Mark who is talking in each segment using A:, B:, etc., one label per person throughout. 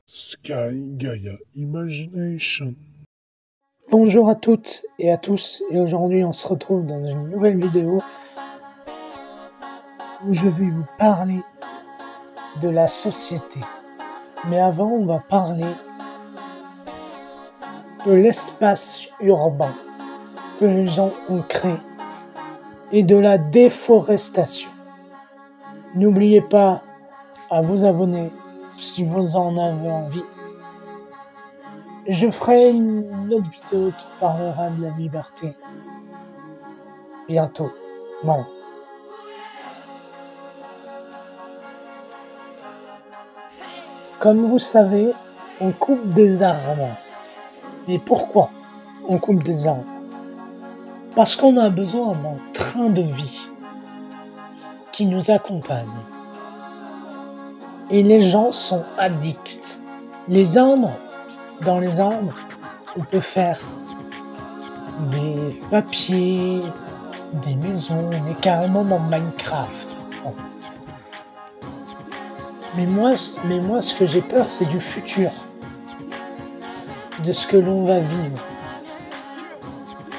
A: Sky Gaia Imagination.
B: Bonjour à toutes et à tous, et aujourd'hui on se retrouve dans une nouvelle vidéo où je vais vous parler de la société. Mais avant, on va parler de l'espace urbain que les gens ont créé et de la déforestation. N'oubliez pas à vous abonner si vous en avez envie. Je ferai une autre vidéo qui parlera de la liberté bientôt. Voilà. Comme vous savez, on coupe des arbres. Mais pourquoi on coupe des arbres? Parce qu'on a besoin d'un train de vie qui nous accompagne. Et les gens sont addicts. Dans les arbres, on peut faire des papiers, des maisons, on est carrément dans Minecraft. Mais moi, ce que j'ai peur, c'est du futur, de ce que l'on va vivre.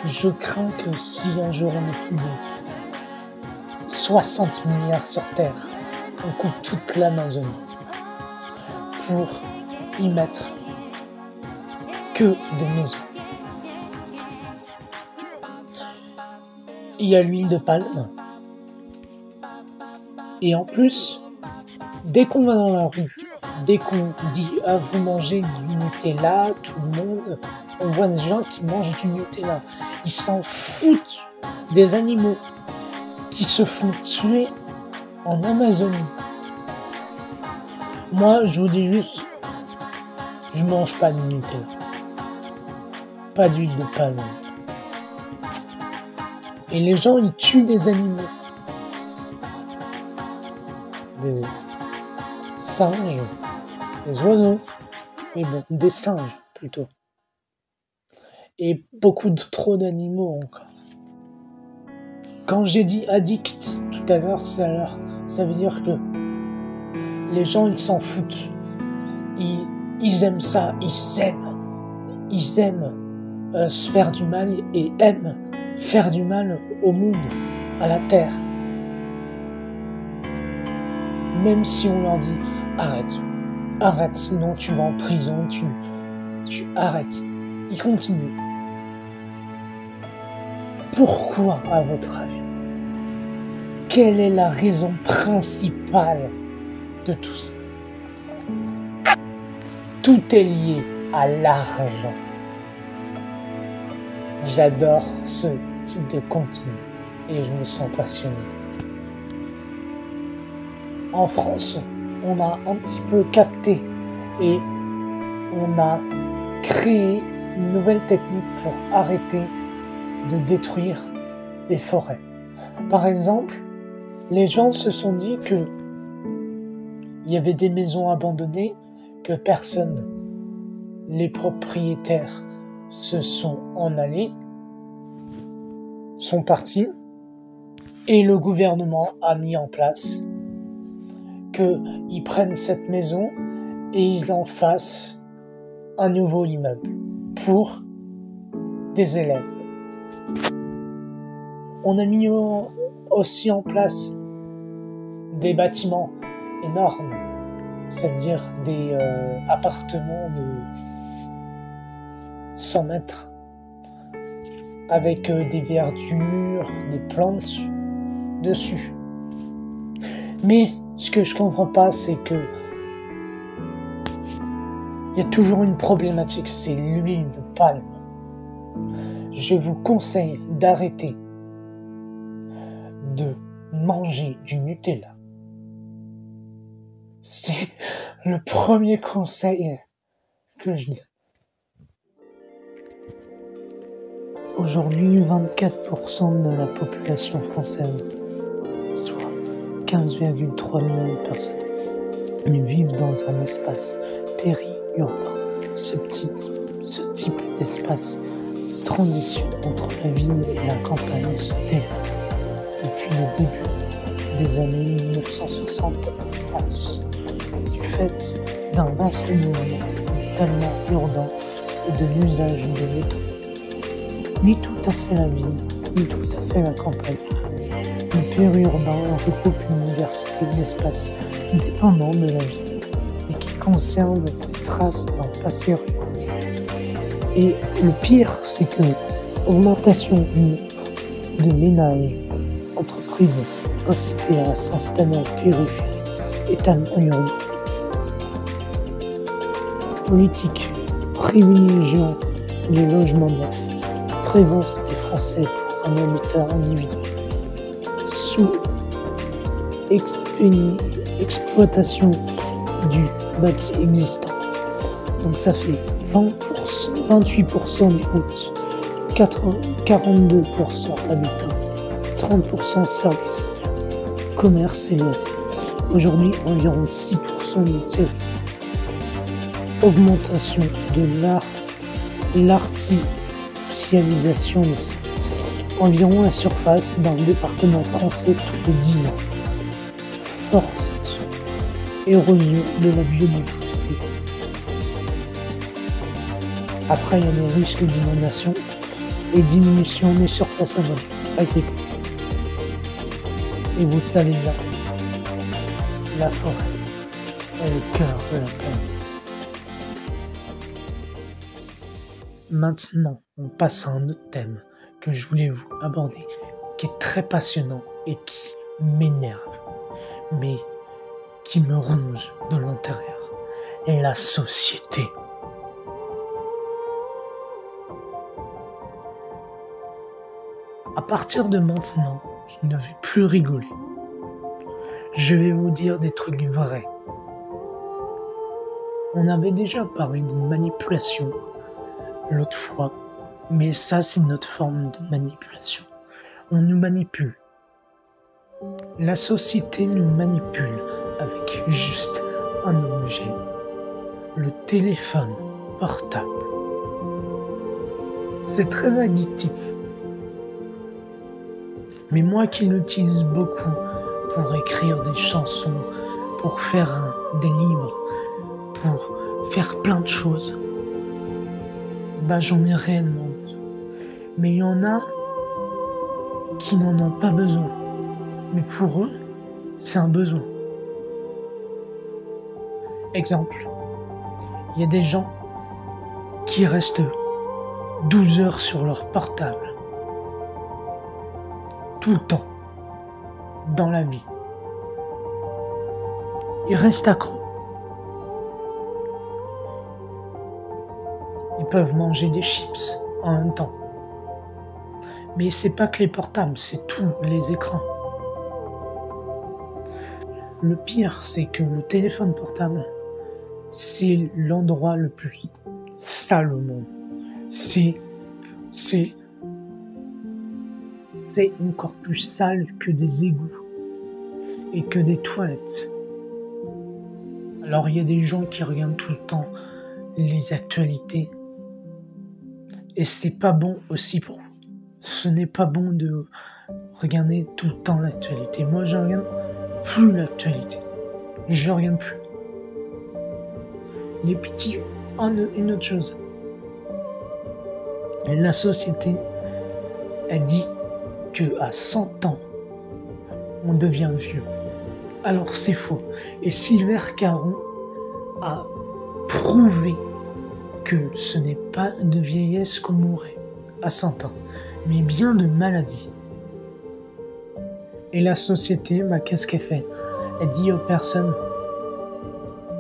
B: Je crains que si un jour on est plus de 60 milliards sur Terre, on coupe toute l'Amazonie pour y mettre que des maisons. Il y a l'huile de palme. Et en plus, dès qu'on va dans la rue, dès qu'on dit « Ah, vous mangez du Nutella », tout le monde, on voit des gens qui mangent du Nutella. Ils s'en foutent des animaux qui se font tuer en Amazonie. Moi, je vous dis juste, je mange pas de Nutella. Pas d'huile de palme. Et les gens, ils tuent des animaux. Des singes, des oiseaux, mais bon, des singes plutôt. Et trop d'animaux encore. Quand j'ai dit addict tout à l'heure, ça veut dire que les gens, ils s'en foutent. Ils aiment ça, ils aiment se faire du mal et aiment faire du mal au monde, à la terre. Même si on leur dit arrête, sinon tu vas en prison, tu arrêtes. Ils continuent. Pourquoi, à votre avis? Quelle est la raison principale de tout ça? Tout est lié à l'argent. J'adore ce type de contenu et je me sens passionné. En France, on a un petit peu capté et on a créé une nouvelle technique pour arrêter de détruire des forêts. Par exemple, les gens se sont dit que il y avait des maisons abandonnées, que les propriétaires se sont en allés, sont partis, et le gouvernement a mis en place qu'ils prennent cette maison et ils en fassent un nouveau immeuble pour des élèves. On a mis aussi en place des bâtiments énormes, c'est-à-dire des appartements de 100 mètres avec des verdures, des plantes dessus. Mais ce que je comprends pas, c'est que il y a toujours une problématique, c'est l'huile de palme. Je vous conseille d'arrêter de manger du Nutella. C'est le premier conseil que je donne. Aujourd'hui, 24% de la population française, soit 15,3 millions de personnes, vivent dans un espace périurbain. Ce type d'espace transition entre la ville et la campagne se développe depuis le début des années 1960 en France, du fait d'un vaste mouvement d'étalement urbain et de l'usage de l'auto. Ni tout à fait la ville, ni tout à fait la campagne. Le périurbain regroupe une diversité d'espaces dépendants de la ville et qui conservent des traces d'un passé rural. Et le pire, c'est que l'augmentation du nombre de ménages, entreprises incitées à s'installer en périphérie, étalement urbain, politique privilégiant les logements neufs, prévalence des Français pour un habitat individuel, sous exploitation du bâti existant. Donc ça fait 28% des routes, 42% habitants, 30% services, commerce et loisirs. Aujourd'hui, environ 6% du territoire. Augmentation de l'artificialisation des sols. Environ la surface d'un département français tous les 10 ans. Forte érosion de la biodiversité. Après, il y a des risques d'inondation et diminution des surfaces agricoles. Et vous le savez bien, la forêt est le cœur de la planète. Maintenant, on passe à un autre thème que je voulais vous aborder, qui est très passionnant et qui m'énerve, mais qui me ronge de l'intérieur. La société. À partir de maintenant, je ne vais plus rigoler. Je vais vous dire des trucs vrais. On avait déjà parlé de manipulation l'autre fois, mais ça c'est une autre forme de manipulation. On nous manipule. La société nous manipule avec juste un objet, le téléphone portable. C'est très addictif. Mais moi qui l'utilise beaucoup pour écrire des chansons, pour faire des livres, pour faire plein de choses, j'en ai réellement besoin. Mais il y en a qui n'en ont pas besoin. Mais pour eux, c'est un besoin. Exemple, il y a des gens qui restent 12 heures sur leur portable. Tout le temps. Dans la vie. Ils restent accros. Ils peuvent manger des chips en même temps. Mais c'est pas que les portables, c'est tous les écrans. Le pire, c'est que le téléphone portable, c'est l'endroit le plus sale au monde. C'est encore plus sale que des égouts et que des toilettes. Alors il y a des gens qui regardent tout le temps les actualités et c'est pas bon aussi pour vous. Ce n'est pas bon de regarder tout le temps l'actualité. Moi je regarde plus l'actualité. Je regarde plus. Les petits, une autre chose. La société a dit qu'à 100 ans, on devient vieux. Alors c'est faux. Et Sylvère Caron a prouvé que ce n'est pas de vieillesse qu'on mourrait à 100 ans, mais bien de maladie. Et la société, qu'est-ce qu'elle fait? Elle dit aux personnes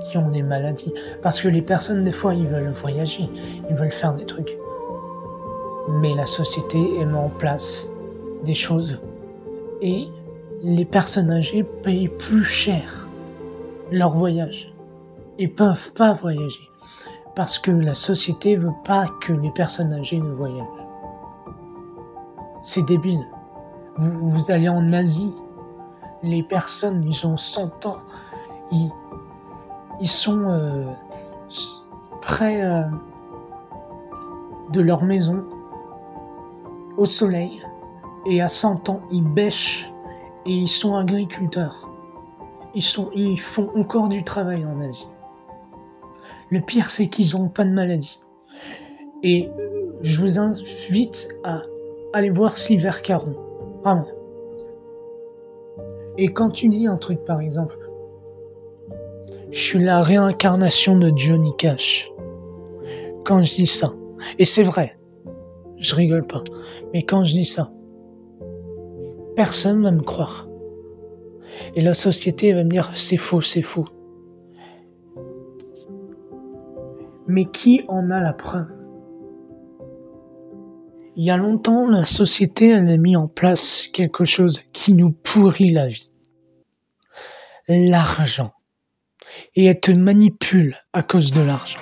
B: qui ont des maladies, parce que les personnes, des fois, ils veulent voyager, ils veulent faire des trucs. Mais la société, elle met en place des choses et les personnes âgées payent plus cher leur voyage et peuvent pas voyager parce que la société veut pas que les personnes âgées ne voyagent. C'est débile. Vous allez en Asie, les personnes, ils ont 100 ans, ils sont près de leur maison au soleil. Et à 100 ans, ils bêchent Et ils sont agriculteurs. Ils font encore du travail en Asie. Le pire, c'est qu'ils n'ont pas de maladie. Et je vous invite à aller voir Sliver Caron. Vraiment. Et quand tu dis un truc, par exemple, je suis la réincarnation de Johnny Cash. Quand je dis ça, et c'est vrai, je rigole pas, mais quand je dis ça, personne va me croire. Et la société va me dire c'est faux, c'est faux. Mais qui en a la preuve? Il y a longtemps, la société elle a mis en place quelque chose qui nous pourrit la vie. L'argent. Et elle te manipule à cause de l'argent.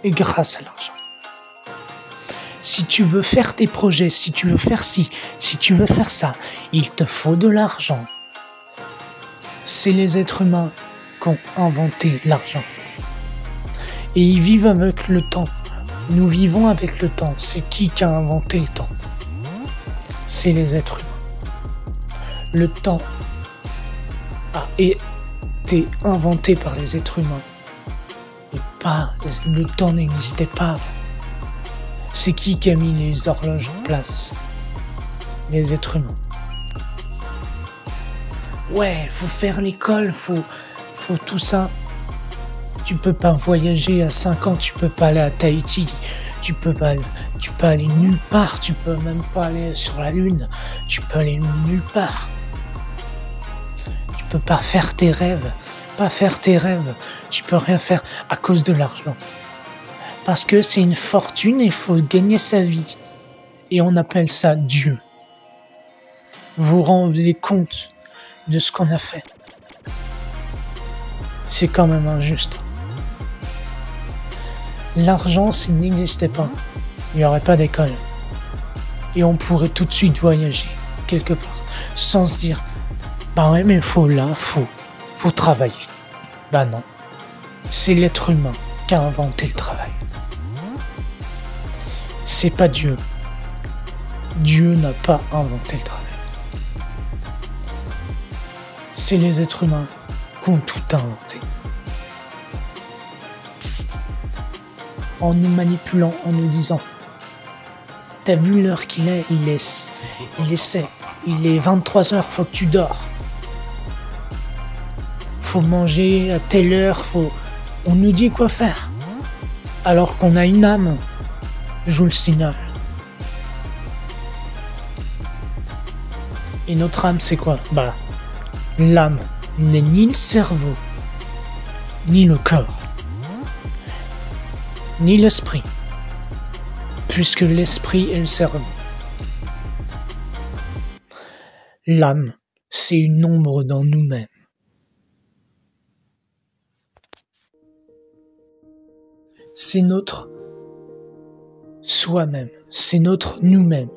B: Et grâce à l'argent. Si tu veux faire tes projets, si tu veux faire ci, si tu veux faire ça, il te faut de l'argent. C'est les êtres humains qui ont inventé l'argent. Et ils vivent avec le temps. Nous vivons avec le temps. C'est qui a inventé le temps? C'est les êtres humains. Le temps a été inventé par les êtres humains. Le temps n'existait pas avant. C'est qui a mis les horloges en place? Les êtres humains. Ouais, faut faire l'école, faut tout ça. Tu peux pas voyager à 5 ans, tu peux pas aller à Tahiti, tu peux aller nulle part, tu peux même pas aller sur la Lune, tu peux aller nulle part. Tu peux pas faire tes rêves, tu peux rien faire à cause de l'argent. Parce que c'est une fortune et il faut gagner sa vie. Et on appelle ça Dieu. Vous vous rendez compte de ce qu'on a fait? C'est quand même injuste. L'argent, s'il n'existait pas, il n'y aurait pas d'école. Et on pourrait tout de suite voyager, quelque part, sans se dire, bah ouais, mais faut travailler. Bah non. C'est l'être humain qui a inventé le travail. C'est pas Dieu. Dieu n'a pas inventé le travail. C'est les êtres humains qui ont tout inventé. En nous manipulant, en nous disant « T'as vu l'heure qu'il est? Il est 23h, faut que tu dors. Faut manger à telle heure, On nous dit quoi faire. Alors qu'on a une âme, joue le signal. Et notre âme, c'est quoi? Bah, l'âme n'est ni le cerveau, ni le corps, ni l'esprit, puisque l'esprit est le cerveau. L'âme, c'est une ombre dans nous-mêmes. C'est notre soi-même, c'est notre nous-mêmes.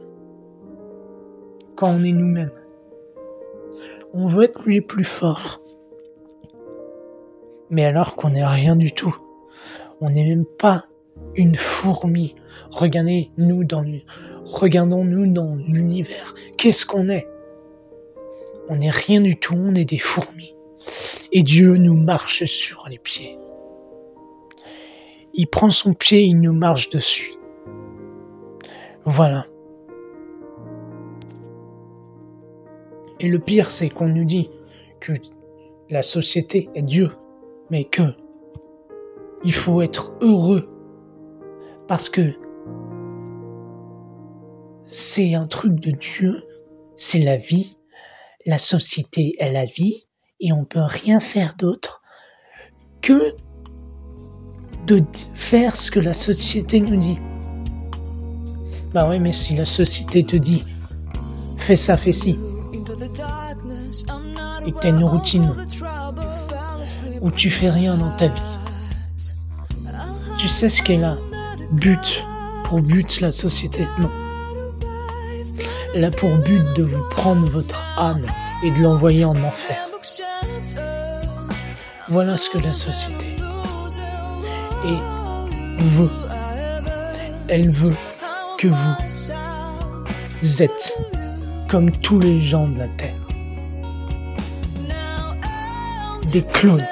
B: Quand on est nous-mêmes, on veut être les plus forts. Mais alors qu'on n'est rien du tout. On n'est même pas une fourmi. Regardons-nous dans l'univers. Qu'est-ce qu'on est? On n'est rien du tout, on est des fourmis. Et Dieu nous marche sur les pieds. Il prend son pied, il nous marche dessus. Voilà. Et le pire, c'est qu'on nous dit que la société est Dieu, mais que il faut être heureux parce que c'est un truc de Dieu, c'est la vie, la société est la vie et on peut rien faire d'autre que de faire ce que la société nous dit. Bah ouais, mais si la société te dit fais ça, fais ci, et que t'as une routine où tu fais rien dans ta vie, tu sais ce qu'elle a pour but la société? Non. Elle a pour but de vous prendre votre âme et de l'envoyer en enfer. Voilà ce que la société veut. Elle veut que vous êtes comme tous les gens de la terre. des clones.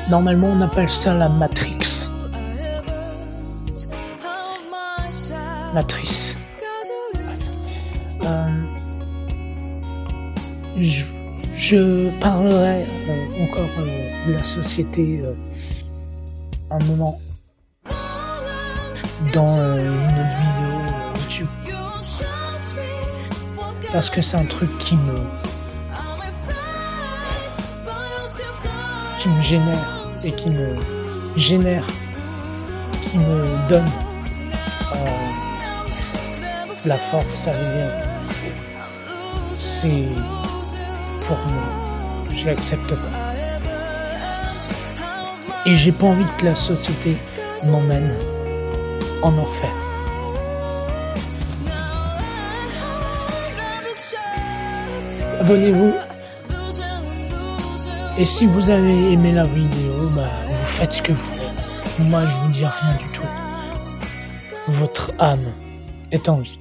B: Normalement, on appelle ça la Matrix. Matrice. Je parlerai encore de la société un moment dans une autre vidéo YouTube. Parce que c'est un truc qui me génère et qui me donne la force, ça veut dire c'est pour moi, je l'accepte pas. Et j'ai pas envie que la société m'emmène en enfer. Abonnez-vous. Et si vous avez aimé la vidéo, vous faites ce que vous voulez. Moi, je vous dis rien du tout. Votre âme est en vie.